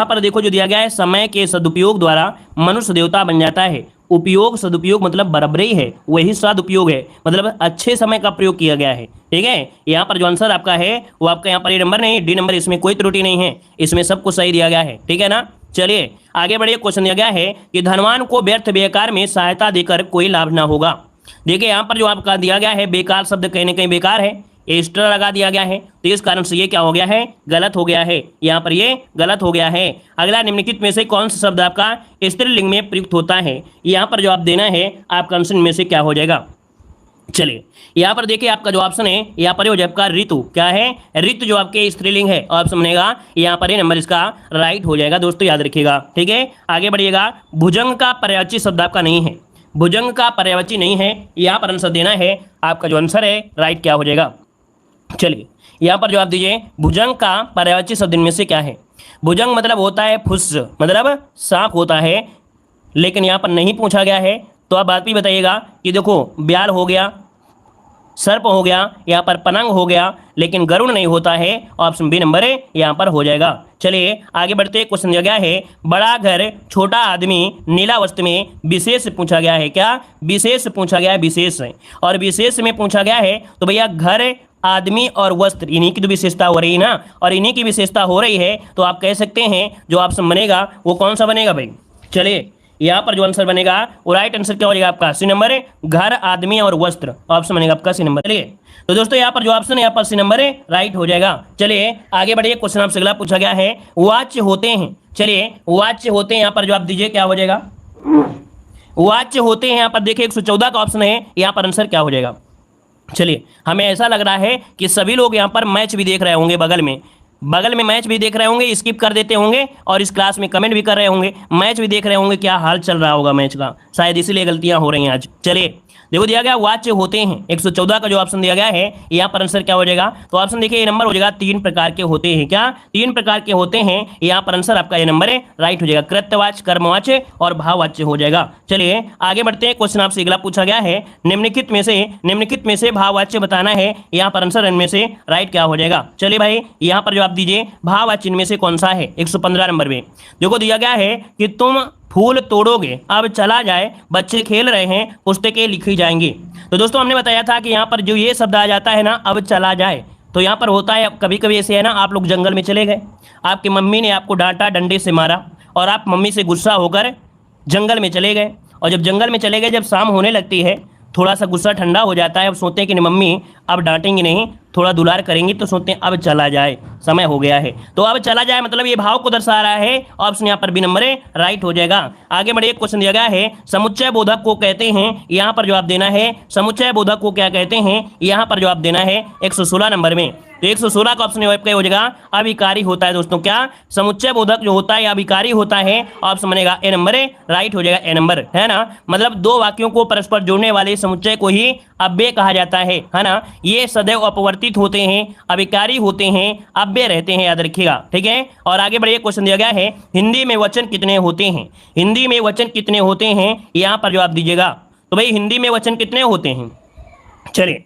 पर देखो जो दिया गया है समय के सदुपयोग द्वारा मनुष्य देवता बन जाता है। उपयोग सदुपयोग मतलब बराबरी है, वही सदुपयोग है, मतलब अच्छे समय का प्रयोग किया गया है। ठीक है, यहाँ पर जो आंसर आपका है वो आपका यहाँ पर ए नंबर नहीं, डी नंबर, इसमें कोई त्रुटि नहीं है, इसमें सब कुछ सही दिया गया है। ठीक है ना। चलिए आगे बढ़िए। क्वेश्चन दिया गया है कि धनवान को व्यर्थ बेकार में सहायता देकर कोई लाभ ना होगा। देखिए यहाँ पर जो आपका दिया गया है बेकार शब्द कहीं ना कहीं बेकार है, एक्स्ट्रा लगा दिया गया है, तो इस कारण से ये क्या हो गया है? गलत हो गया है, यहाँ पर ये गलत हो गया है। अगला निम्नलिखित में से कौन सा शब्द आपका स्त्रीलिंग में प्रयुक्त होता है? यहाँ पर जवाब देना है, आपका आंसर में से क्या हो जाएगा? चलिए यहाँ पर देखिए आपका जो ऑप्शन है यहाँ पर हो जाए आपका ऋतु, क्या है? ऋतु जो आपके स्त्रीलिंग है, ऑप्शन बनेगा यहाँ पर ये नंबर इसका राइट हो जाएगा। दोस्तों याद रखिएगा, ठीक है। आगे बढ़िएगा। भुजंग का पर्यायवाची शब्द आपका नहीं है, भुजंग का पर्यायवाची नहीं है, यहाँ पर आंसर देना है, आपका जो आंसर है राइट क्या हो जाएगा? चलिए यहाँ पर जवाब दीजिए, भुजंग का पर्यायवाची शब्द इनमें से क्या है? भुजंग मतलब होता है फुस, मतलब सांप होता है, लेकिन यहाँ पर नहीं पूछा गया है। तो आप बात भी बताइएगा कि देखो ब्याल हो गया, सर्प हो गया, यहाँ पर पनंग हो गया, लेकिन गरुड़ नहीं होता है, ऑप्शन बी नंबर है यहाँ पर हो जाएगा। चलिए आगे बढ़ते। क्वेश्चन दिया गया है बड़ा घर छोटा आदमी नीला वस्त्र में विशेष पूछा गया है, क्या? विशेष पूछा गया है, विशेष, और विशेष में पूछा गया है तो भैया घर, आदमी और वस्त्र, इन्हीं की तो विशेषता हो रही है ना, और इन्हीं की विशेषता हो रही है, तो आप कह सकते हैं जो ऑप्शन बनेगा वो कौन सा बनेगा भाई? चलिए यहाँ पर जो आंसर बनेगा वो राइट आंसर क्या हो जाएगा आपका? सी नंबर है, घर, आदमी और वस्त्र, ऑप्शन बनेगा आपका सी नंबर। चलिए तो दोस्तों यहाँ पर जो ऑप्शन है यहाँ पर सी नंबर है राइट हो जाएगा। चलिए आगे बढ़िए। क्वेश्चन आपसे अगला पूछा गया है वाच्य होते हैं। चलिए वाच्य होते हैं, यहाँ पर जवाब दीजिए क्या हो जाएगा? वाच्य होते हैं, यहाँ पर देखिए 114 का ऑप्शन है, यहाँ पर आंसर क्या हो जाएगा? चलिए हमें ऐसा लग रहा है कि सभी लोग यहाँ पर मैच भी देख रहे होंगे बगल में, बगल में मैच भी देख रहे होंगे, स्किप कर देते होंगे और इस क्लास में कमेंट भी कर रहे होंगे, मैच भी देख रहे होंगे, क्या हाल चल रहा होगा मैच का, शायद इसीलिए गलतियां हो रही हैं आज। चलिए देखो दिया गया वाच्य होते हैं, 114 का जो ऑप्शन दिया गया है यहाँ पर आंसर क्या हो जाएगा, तो ऑप्शन देखिए ये नंबर हो जाएगा 3 प्रकार के होते हैं, क्या 3 प्रकार के होते हैं, यहाँ पर आंसर आपका ये नंबर है राइट हो जाएगा, कृत्यवाच्य, कर्मवाच्य और भाववाच्य हो जाएगा। चलिए आगे बढ़ते हैं, क्वेश्चन आपसे अगला पूछा गया है, निम्नलिखित में से भाववाच्य बताना है, यहाँ पर आंसर इनमें से राइट क्या हो जाएगा। चलिए भाई यहाँ पर जवाब दीजिए, भाववाच्य इनमें से कौन सा है, 115 नंबर में देखो दिया गया है कि तुम फूल तोड़ोगे, अब चला जाए, बच्चे खेल रहे हैं, पुस्तकें लिखी जाएंगी। तो दोस्तों हमने बताया था कि यहाँ पर जो ये शब्द आ जाता है ना, अब चला जाए, तो यहाँ पर होता है कभी कभी ऐसे है ना, आप लोग जंगल में चले गए, आपकी मम्मी ने आपको डांटा, डंडे से मारा और आप मम्मी से गुस्सा होकर जंगल में चले गए, और जब जंगल में चले गए, जब शाम होने लगती है, थोड़ा सा गुस्सा ठंडा हो जाता है, अब सोचते हैं कि नहीं मम्मी अब डांटेंगी नहीं, थोड़ा दुलार करेंगी, तो सोचते हैं अब चला जाए, समय हो गया है, तो अब चला जाए मतलब ये भाव को दर्शा रहा है, ऑप्शन यहाँ पर बी नंबर है राइट हो जाएगा। आगे बढ़िए, क्वेश्चन दिया गया है, समुच्चय बोधक को कहते हैं, यहाँ पर जवाब देना है, समुच्चय बोधक को क्या कहते हैं, यहाँ पर जवाब देना है 116 नंबर में। तो 116 का ऑप्शन क्या हो जाएगा, अभिकारी होता है दोस्तों, क्या समुच्चय बोधक जो होता है अभिकारी होता है, ऑप्शन बनेगा ए नंबर है राइट हो जाएगा, ए नंबर है ना, मतलब दो वाक्यों को परस्पर जोड़ने वाले समुच्चय को ही अव्यय कहा जाता है ना, ये सदैव अपवर्तित होते हैं, अभिकारी होते हैं, अव्यय रहते हैं, याद रखिएगा, ठीक है। और आगे बढ़िए, क्वेश्चन दिया गया है, हिंदी में वचन कितने होते हैं, हिंदी में वचन कितने होते हैं, यहाँ पर जवाब दीजिएगा। तो भाई हिंदी में वचन कितने होते हैं, चलिए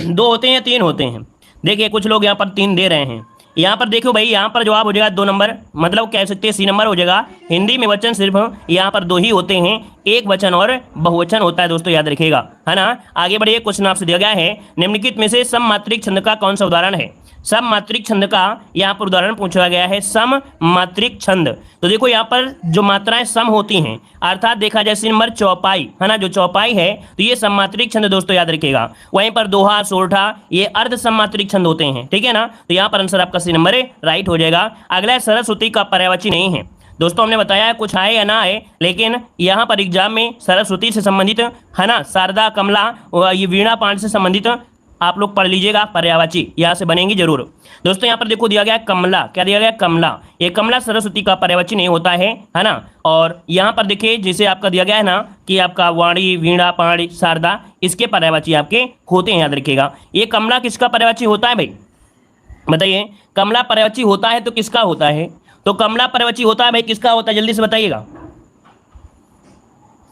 2 होते हैं, 3 होते हैं, देखिए कुछ लोग यहाँ पर 3 दे रहे हैं, यहाँ पर देखो भाई, यहाँ पर जवाब हो जाएगा 2 नंबर, मतलब कह सकते हैं सी नंबर हो जाएगा। हिंदी में वचन सिर्फ यहाँ पर 2 ही होते हैं, एक वचन और बहुवचन होता है दोस्तों, याद रखिएगा, है ना। आगे बढ़िए, क्वेश्चन आपसे दिया गया है, निम्नलिखित में से सममात्रिक छंद का कौन सा उदाहरण है, सममात्रिक छंद का यहाँ पर उदाहरण पूछा गया है, सममात्रिक छंद। तो देखो यहाँ पर जो मात्राएं सम होती हैं, अर्थात देखा जाए सी नंबर चौपाई, है ना, जो चौपाई है, तो ये सममात्रिक छंद दोस्तों, याद रखिएगा। वहीं पर दोहा, सोरठा, ये अर्ध सममात्रिक छंद होते हैं, ठीक है ना, तो यहाँ पर आंसर आपका सी नंबर है राइट हो जाएगा। अगला है सरस्वती का पर्यायवाची नहीं है, दोस्तों हमने बताया है कुछ आए या ना आए, लेकिन यहाँ पर एग्जाम में सरस्वती से संबंधित, है ना, शारदा, कमला, ये वीणा पाठ से संबंधित आप लोग पढ़ लीजिएगा, पर्यायवाची यहाँ से बनेंगी जरूर। दोस्तों यहाँ पर देखो दिया गया कमला, क्या दिया गया कमला, ये कमला सरस्वती का पर्यायवाची नहीं होता है ना। और यहाँ पर देखिए जैसे आपका दिया गया है ना कि आपका वाणी, वीणा, पाणी, शारदा, इसके पर्यायवाची आपके होते हैं, याद रखिएगा। ये कमला किसका पर्यायवाची होता है भाई, बताइए, कमला पर्यायवाची होता है तो किसका होता है, तो कमला पर्यायवाची होता है भाई किसका होता है, जल्दी से बताइएगा।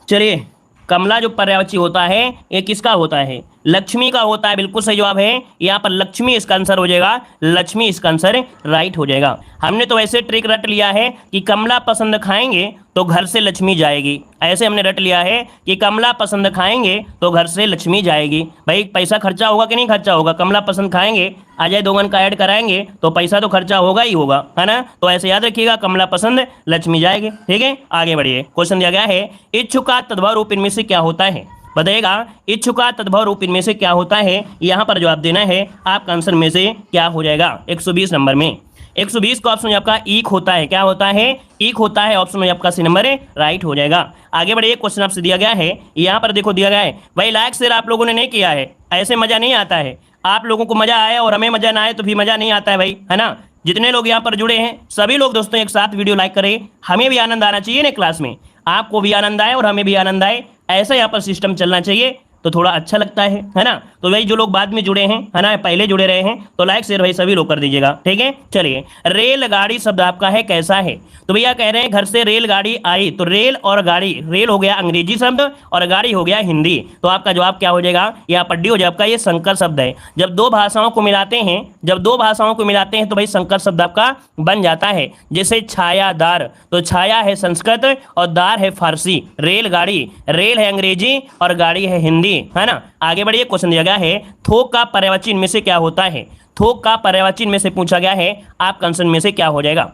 चलिए कमला जो पर्यायवाची होता है ये किसका होता है, लक्ष्मी का होता है, बिल्कुल सही जवाब है, यहाँ पर लक्ष्मी इसका आंसर हो जाएगा, लक्ष्मी इसका आंसर राइट हो जाएगा। हमने तो वैसे ट्रिक रट लिया है कि कमला पसंद खाएंगे तो घर से लक्ष्मी जाएगी, ऐसे हमने रट लिया है कि कमला पसंद खाएंगे तो घर से लक्ष्मी जाएगी। भाई पैसा खर्चा होगा कि नहीं खर्चा होगा, कमला पसंद खाएंगे, अजय दोगन का ऐड कराएंगे तो पैसा तो खर्चा होगा ही होगा, है ना, तो ऐसे याद रखिएगा, कमला पसंद लक्ष्मी जाएगी, ठीक है। आगे बढ़िए, क्वेश्चन दिया गया है, इच्छुक का तद्भव रूप इनमें से क्या होता है, बताइएगा, इच्छुक का तद्भव रूप इनमें से क्या होता है, यहाँ पर जवाब देना है, आपका आंसर में से क्या हो जाएगा 120 नंबर में। 120 का ऑप्शन आपका ईक होता है, क्या होता है, ईक होता है, ऑप्शन में आपका सी नंबर है राइट हो जाएगा। आगे बढ़िए, क्वेश्चन आपसे दिया गया है, यहाँ पर देखो दिया गया है, भाई लाइक शेयर आप लोगों ने नहीं किया है, ऐसे मजा नहीं आता है, आप लोगों को मजा आए और हमें मजा ना आए तो भी मजा नहीं आता है भाई, है ना। जितने लोग यहाँ पर जुड़े हैं सभी लोग दोस्तों एक साथ वीडियो लाइक करें, हमें भी आनंद आना चाहिए ना क्लास में, आपको भी आनंद आए और हमें भी आनंद आए, ऐसा यहाँ पर सिस्टम चलना चाहिए, तो थोड़ा अच्छा लगता है ना। तो भाई जो लोग बाद में जुड़े हैं, है ना, पहले जुड़े रहे हैं, तो लाइक शेयर भाई सभी लोग कर दीजिएगा, ठीक है। चलिए रेलगाड़ी शब्द आपका है कैसा है, तो भैया कह रहे हैं घर से रेलगाड़ी आई, तो रेल और गाड़ी, रेल हो गया अंग्रेजी शब्द और गाड़ी हो गया हिंदी, तो आपका जवाब क्या हो जाएगा, यहाँ पर डी हो जाएगा, आपका ये संकर शब्द है। जब दो भाषाओं को मिलाते हैं, तो भाई संकर शब्द आपका बन जाता है, जैसे छायादार, तो छाया है संस्कृत और दार है फारसी, रेलगाड़ी, रेल है अंग्रेजी और गाड़ी है हिंदी, है ना। आगे बढ़िए, क्वेश्चन दिया गया है, थोक का पर्यायवाची इनमें से क्या होता है, थोक का पर्यायवाची इनमें से पूछा गया है, आपका आंसर में से क्या हो जाएगा।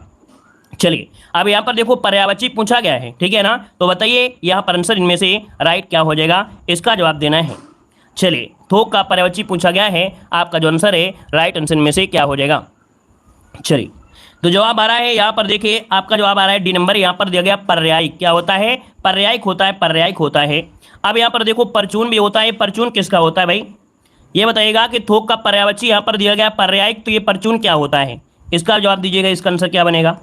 चलिए अब यहाँ पर देखो पर्यायवाची पूछा गया है, ठीक है ना, तो बताइए यहाँ पर आंसर इनमें से राइट क्या हो जाएगा, इसका जवाब देना है। चलिए थोक का पर्यायवाची पूछा गया है, आपका जो आंसर है राइट आंसर में से क्या हो जाएगा। चलिए तो जवाब आ रहा है, यहाँ पर देखिए आपका जवाब आ रहा है डी नंबर, यहाँ पर दिया गया पर्यायिक, क्या होता है, पर्यायिक होता है, पर्यायिक होता है। अब यहाँ पर देखो परचून भी होता है, परचून किसका होता है भाई, ये बताइएगा कि थोक का पर्यायवाची यहाँ पर दिया गया पर्यायिक, तो ये परचून क्या होता है, इसका जवाब दीजिएगा, इसका आंसर क्या बनेगा।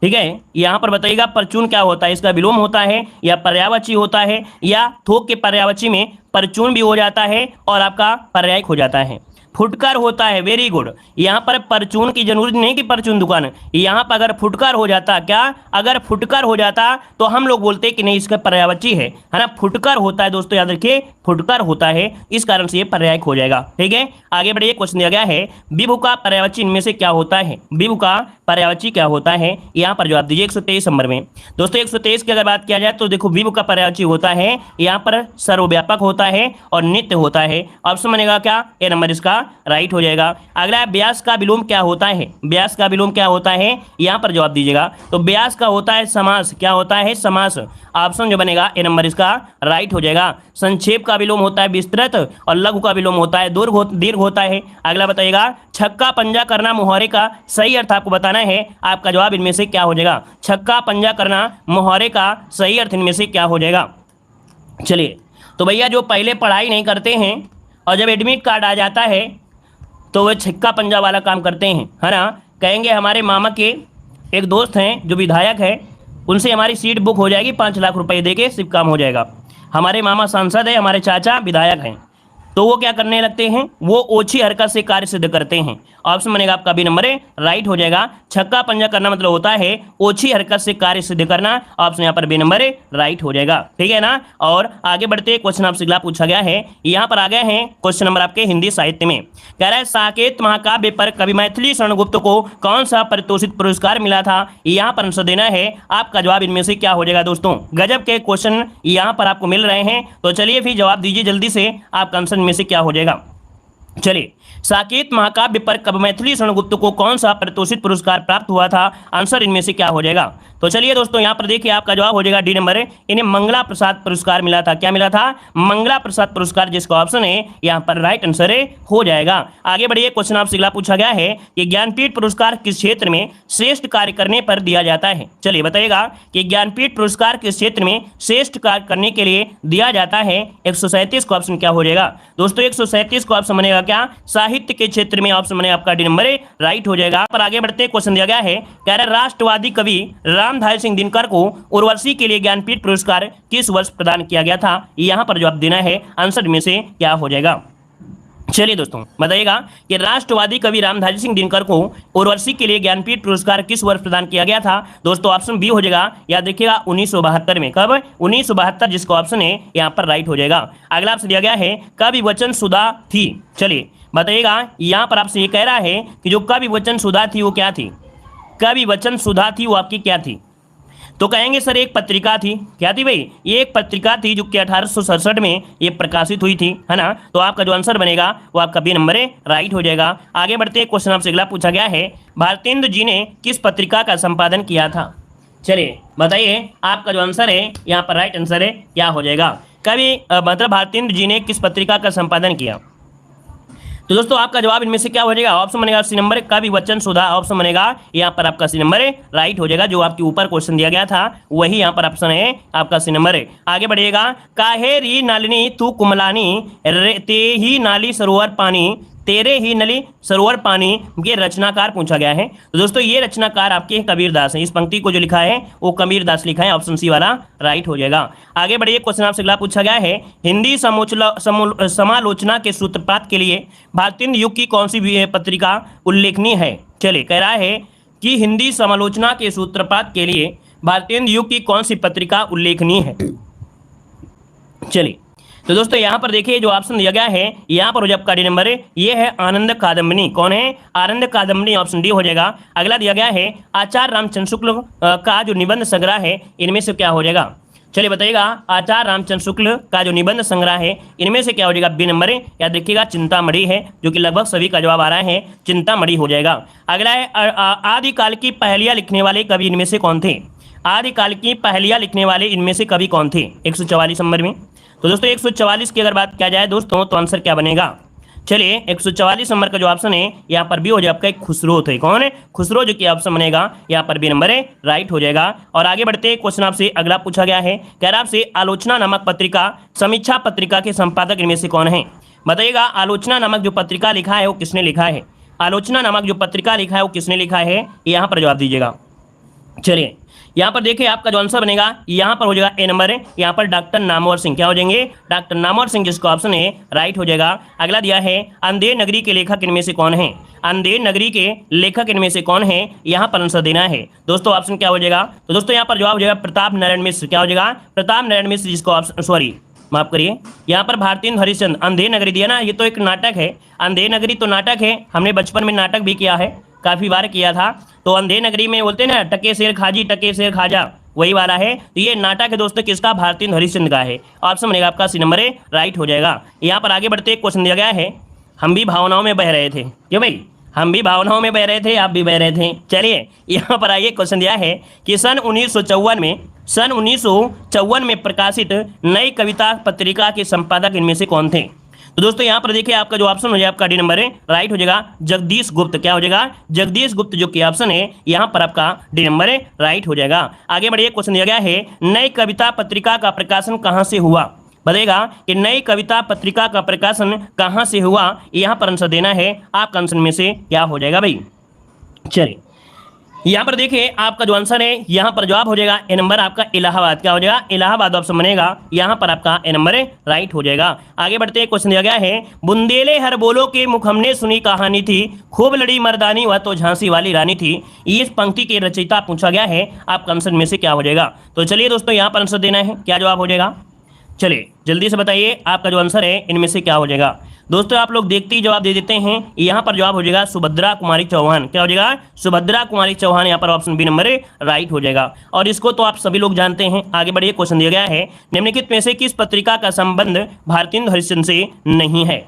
ठीक है, यहां पर बताइएगा परचून क्या होता है, इसका विलोम होता है या पर्यायवाची होता है या थोक के पर्यायवाची में परचून भी हो जाता है और आपका पर्यायक हो जाता है। फुटकर होता है, वेरी गुड। यहाँ पर परचून की जरूरत नहीं कि परचून दुकान, यहाँ पर अगर फुटकर हो जाता, क्या अगर फुटकर हो जाता तो हम लोग बोलते कि नहीं इसका पर्यायवाची है ना। फुटकर होता है दोस्तों, याद रखिए फुटकर होता है, इस कारण से ये पर्यायक हो जाएगा। ठीक है, आगे बढ़िए, क्वेश्चन दिया गया है विभु का पर्यायवाची इनमें से क्या होता है। विभु का पर्यायवाची क्या होता है, यहाँ पर जवाब दीजिए 123 नंबर में। दोस्तों 123 की अगर बात किया जाए तो देखो विभु का पर्यायवाची होता है, यहाँ पर सर्वव्यापक होता है और नित्य होता है। ऑप्शन बनेगा क्या, ए नंबर इसका राइट हो जाएगा। अगला है व्यास का विलोम क्या होता है। व्यास का विलोम क्या होता है, यहाँ पर जवाब दीजिएगा। तो व्यास का होता है समास, क्या होता है, समास। ऑप्शन जो बनेगा ए नंबर इसका राइट हो जाएगा। संक्षेप का विलोम होता है विस्तृत और लघु का विलोम होता है दीर्घ होता है। अगला बताइएगा छक्का पंजा करना मुहावरे का सही अर्थ आपको बताना है, आपका जवाब इनमें से क्या हो जाएगा। छक्का पंजा करना मुहावरे का सही अर्थ इनमें से क्या हो जाएगा। चलिए, तो भैया जो पहले पढ़ाई नहीं करते हैं और जब एडमिट कार्ड आ जाता है तो वह छक्का पंजा वाला काम करते हैं, है ना। कहेंगे हमारे मामा के एक दोस्त हैं जो विधायक है, उनसे हमारी सीट बुक हो जाएगी, 5 लाख रुपए देके सिर्फ काम हो जाएगा। हमारे मामा सांसद है, हमारे चाचा विधायक हैं, तो वो क्या करने लगते हैं, वो ओछी हरकत से कार्य सिद्ध करते हैं। ऑप्शन बनेगा आपका बी नंबर है राइट हो जाएगा। छक्का पंजा करना मतलब होता है ओछी हरकत से कार्य सिद्ध करना। ऑप्शन यहाँ पर बी नंबर है राइट हो जाएगा। ठीक है ना। और आगे बढ़ते क्वेश्चन आपसे अगला पूछा गया है, यहाँ पर आ गए हैं क्वेश्चन नंबर आपके हिंदी साहित्य में। कह रहा है साकेत महाकाव्य पर कवि मैथिली शरण गुप्त को कौन सा पारितोषिक पुरस्कार मिला था। यहाँ पर आंसर देना है, आपका जवाब इनमें से क्या हो जाएगा। दोस्तों गजब के क्वेश्चन यहाँ पर आपको मिल रहे हैं, तो चलिए फिर जवाब दीजिए जल्दी से, आपका आंसर में से क्या हो जाएगा। चलिए, साकेत महाकाव्य पर कवि मैथिली शरण गुप्त को कौन सा पारितोषिक पुरस्कार प्राप्त हुआ था, आंसर इनमें से क्या हो जाएगा। तो चलिए दोस्तों यहाँ पर देखिए, आपका जवाब हो जाएगा डी नंबर है, इन्हें मंगला प्रसाद पुरस्कार मिला था। क्या मिला था, मंगला प्रसाद पुरस्कार, जिसका ऑप्शन है यहाँ पर राइट आंसर है हो जाएगा। आगे बढ़िए, क्वेश्चन आपसे अगला पूछा गया है कि ज्ञानपीठ पुरस्कार किस क्षेत्र में श्रेष्ठ कार्य करने पर दिया जाता है। चलिए बताइएगा कि ज्ञानपीठ पुरस्कार किस क्षेत्र में श्रेष्ठ कार्य करने के लिए दिया जाता है। 137 का ऑप्शन क्या हो जाएगा। दोस्तों 137 का ऑप्शन बनेगा क्या, साहित्य के क्षेत्र में। ऑप्शन बनेगा आपका डी नंबर है राइट हो जाएगा। पर आगे बढ़ते क्वेश्चन दिया गया है, कह रहा राष्ट्रवादी कवि रामधारी सिंह दिनकर को उर्वशी के लिए ज्ञानपीठ पुरस्कार किस वर्ष प्रदान किया गया था। यहां पर जवाब देना है, आंसर में से क्या हो जाएगा। चलिए दोस्तों बताइएगा कि राष्ट्रवादी कवि रामधारी सिंह दिनकर को उर्वशी के लिए ज्ञानपीठ पुरस्कार किस वर्ष प्रदान किया गया था। दोस्तों ऑप्शन बी हो जाएगा, याद रखिएगा 1972 में। कब, 1972, जिसका ऑप्शन है यहाँ पर राइट हो जाएगा। अगला आपसे दिया गया है कवि वचन सुधा थी। चलिए बताइएगा, यहाँ पर आपसे ये कह रहा है कि जो कवि वचन सुधा थी वो क्या थी। कवि वचन सुधा थी वो आपकी क्या थी, तो कहेंगे सर एक पत्रिका थी। क्या थी भाई, ये एक पत्रिका थी जो कि 1867 में ये प्रकाशित हुई थी, है ना। तो आपका जो आंसर बनेगा वो आपका बी नंबर है राइट हो जाएगा। आगे बढ़ते क्वेश्चन आपसे अगला पूछा गया है, भारतेंदु जी ने किस पत्रिका का संपादन किया था। चलिए बताइए, आपका जो आंसर है यहाँ पर राइट आंसर है क्या हो जाएगा। कवि मतलब भारतेंदु जी ने किस पत्रिका का संपादन किया। तो दोस्तों आपका जवाब इनमें से क्या हो जाएगा। ऑप्शन बनेगा सी नंबर कवि वचन सुधा। ऑप्शन बनेगा यहाँ पर आपका सी नंबर है राइट हो जाएगा। जो आपके ऊपर क्वेश्चन दिया गया था वही यहाँ पर ऑप्शन है आपका सी नंबर है। आगे बढ़िएगा, काहे री नालिनी तू कुमलानी ते ही नाली सरोवर पानी तेरे ही नली सरोवर पानी, ये रचनाकार पूछा गया है। तो दोस्तों ये रचनाकार आपके कबीर दास हैं। इस पंक्ति को जो लिखा है वो कबीर दास लिखा है। ऑप्शन सी वाला राइट हो जाएगा। आगे बढ़िए, क्वेश्चन आपसे अगला पूछा गया है, हिंदी समालोचना के सूत्रपात के लिए भारतेंदु युग की कौन सी पत्रिका उल्लेखनीय है। चलिए कह रहा है कि हिंदी समालोचना के सूत्रपात के लिए भारतेंदु युग की कौन सी पत्रिका उल्लेखनीय है। चलिए तो दोस्तों यहाँ पर देखिए जो ऑप्शन दिया गया है यहाँ पर हो जाएगा डी नंबर है, ये है आनंद कादम्बिनी। कौन है, आनंद कादम्बिनी। ऑप्शन डी हो जाएगा। अगला दिया गया है आचार्य रामचंद्र शुक्ल का जो निबंध संग्रह है इनमें से क्या हो जाएगा। चलिए बताइएगा, आचार्य रामचंद्र शुक्ल का जो निबंध संग्रह है इनमें से क्या हो जाएगा। बी नंबर है, याद रखिएगा चिंतामणि है, जो कि लगभग सभी का जवाब आ रहा है चिंतामणि हो जाएगा। अगला है आदिकाल की पहेलियां लिखने वाले कवि इनमें से कौन थे। आदिकाल की पहेलियां लिखने वाले इनमें से कवि कौन थे 144 नंबर में। तो दोस्तों 144 की अगर बात किया जाए दोस्तों तो आंसर क्या बनेगा। चलिए 144 नंबर का जो ऑप्शन है यहाँ पर भी हो जाएगा, आपका एक खुसरो थे। कौन है, खुसरो, जो कि ऑप्शन बनेगा यहाँ पर बी नंबर है राइट हो जाएगा। और आगे बढ़ते क्वेश्चन आपसे अगला पूछा गया है, कह रहा आपसे आलोचना नामक पत्रिका समीक्षा पत्रिका के संपादक इनमें से कौन है। बताइएगा, आलोचना नामक जो पत्रिका लिखा है वो किसने लिखा है। आलोचना नामक जो पत्रिका लिखा है वो किसने लिखा है, यहाँ पर जवाब दीजिएगा। चलिए यहाँ पर देखिए आपका जो आंसर बनेगा यहाँ पर हो जाएगा ए नंबर है, यहाँ पर डॉक्टर नामवर सिंह। क्या हो जाएंगे, डॉक्टर नामवर सिंह, जिसका ऑप्शन है राइट हो जाएगा। अगला दिया है अंधेर नगरी के लेखक इनमें से कौन है, अंधेर नगरी के लेखक इनमें से कौन है, यहाँ पर आंसर देना है दोस्तों। ऑप्शन क्या हो जाएगा, तो दोस्तों यहाँ पर जवाब हो जाएगा प्रताप नारायण मिश्र। क्या हो जाएगा, प्रताप नारायण मिश्र, जिसको ऑप्शन सॉरी माफ करिए, यहाँ पर भारतीय हरिश्चंद्र, अंधेर नगरी दिया ना, ये तो एक नाटक है। अंधेर नगरी तो नाटक है, हमने बचपन में नाटक भी किया है, काफी बार किया था। तो अंधेर नगरी में बोलते हैं ना टके शेर खाजी टके शेर खाजा, वही वाला है। तो ये नाटक है दोस्तों, किसका, भारतीय हरिश्चंद्र का है। ऑप्शन बनेगा आपका सी नंबर है, राइट हो जाएगा। यहाँ पर आगे बढ़ते एक क्वेश्चन दिया गया है, हम भी भावनाओं में बह रहे थे। क्यों भाई, हम भी भावनाओं में बह रहे थे, आप भी बह रहे थे। चलिए यहाँ पर आइए, क्वेश्चन दिया है कि सन 1954 में प्रकाशित नई कविता पत्रिका के संपादक इनमें से कौन थे। तो दोस्तों यहाँ पर देखिए आपका जो ऑप्शन हो जाएगा आपका डी नंबर है, राइट हो जाएगा जगदीश गुप्त। क्या हो जाएगा, जगदीश गुप्त, जो कि ऑप्शन है यहाँ पर आपका डी नंबर है, राइट हो जाएगा। आगे बढ़िए, क्वेश्चन दिया गया है नई कविता पत्रिका का प्रकाशन कहाँ से हुआ, बताएगा कि नई कविता पत्रिका का प्रकाशन कहाँ से हुआ, यहाँ पर आंसर देना है। आपका आंसर में से क्या हो जाएगा भाई। चलिए यहाँ पर देखिए आपका जो आंसर है यहाँ पर जवाब हो जाएगा ए नंबर आपका इलाहाबाद। क्या हो जाएगा, इलाहाबाद ऑप्शन बनेगा, यहाँ पर आपका ए नंबर है, राइट हो जाएगा। आगे बढ़ते हैं, क्वेश्चन दिया गया है बुंदेले हर बोलो के मुख हमने सुनी कहानी थी, खूब लड़ी मर्दानी वह तो झांसी वाली रानी थी। इस पंक्ति के रचयिता पूछा गया है, आपका आंसर में से क्या हो जाएगा। तो चलिए दोस्तों यहाँ पर आंसर देना है, क्या जवाब हो जाएगा, चलिए जल्दी से बताइए आपका जो आंसर है इनमें से क्या हो जाएगा। दोस्तों आप लोग देखते ही जवाब दे देते हैं, यहाँ पर जवाब हो जाएगा सुभद्रा कुमारी चौहान। क्या हो जाएगा, सुभद्रा कुमारी चौहान, यहाँ पर ऑप्शन बी नंबर है, राइट हो जाएगा। और इसको तो आप सभी लोग जानते हैं। आगे बढ़िए, क्वेश्चन दिया गया है निम्नलिखित में से किस पत्रिका का संबंध भारतीय हरिश्चंद्र से नहीं है।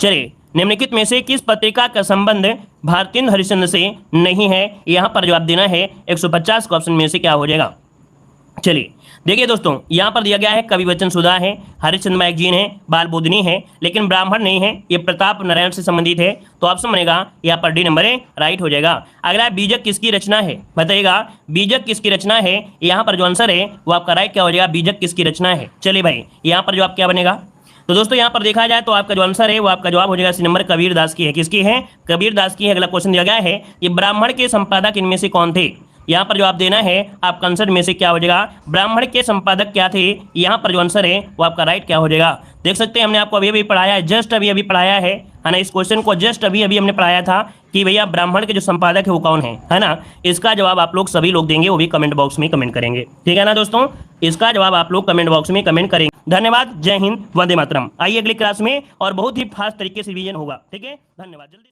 चलिए निम्नलिखित में से किस पत्रिका का संबंध भारतीय हरिश्चंद्र से नहीं है, यहाँ पर जवाब देना है 150 का ऑप्शन में से क्या हो जाएगा। चलिए देखिए दोस्तों यहाँ पर दिया गया है कवि वचन सुधा है, हरिश्चंद्र मैगजीन है, बाल बोधनी है, लेकिन ब्राह्मण नहीं है, ये प्रताप नारायण से संबंधित है। तो ऑप्शन बनेगा यहाँ पर डी नंबर है, राइट हो जाएगा। अगला बीजक किसकी रचना है, बताइएगा बीजक किसकी रचना है, यहाँ पर जो आंसर है वो आपका राइट क्या हो जाएगा, बीजक किसकी रचना है। चलिए भाई यहाँ पर जवाब क्या बनेगा, तो दोस्तों यहाँ पर देखा जाए तो आपका जो आंसर है वो आपका जवाब हो जाएगा सी नंबर कबीर दास की है। किसकी है, कबीर दास की है। अगला क्वेश्चन दिया गया है ये ब्राह्मण के संपादक इनमें से कौन थे, यहाँ पर जवाब देना है आपका आंसर में से क्या हो जाएगा, ब्राह्मण के संपादक क्या थे, यहाँ पर जो आंसर है वो आपका राइट क्या हो जाएगा। देख सकते हैं हमने आपको अभी अभी पढ़ाया है, जस्ट अभी अभी पढ़ाया है ना, इस क्वेश्चन को जस्ट अभी अभी हमने पढ़ाया था कि भैया ब्राह्मण के जो संपादक है वो कौन है ना। इसका जवाब आप लोग सभी लोग देंगे, वो भी कमेंट बॉक्स में कमेंट करेंगे, ठीक है ना दोस्तों। इसका जवाब आप लोग कमेंट बॉक्स में कमेंट करेंगे। धन्यवाद, जय हिंद, वंदे मातरम। आइए अगली क्लास में और बहुत ही फास्ट तरीके से रिवीजन होगा, ठीक है, धन्यवाद। जल्दी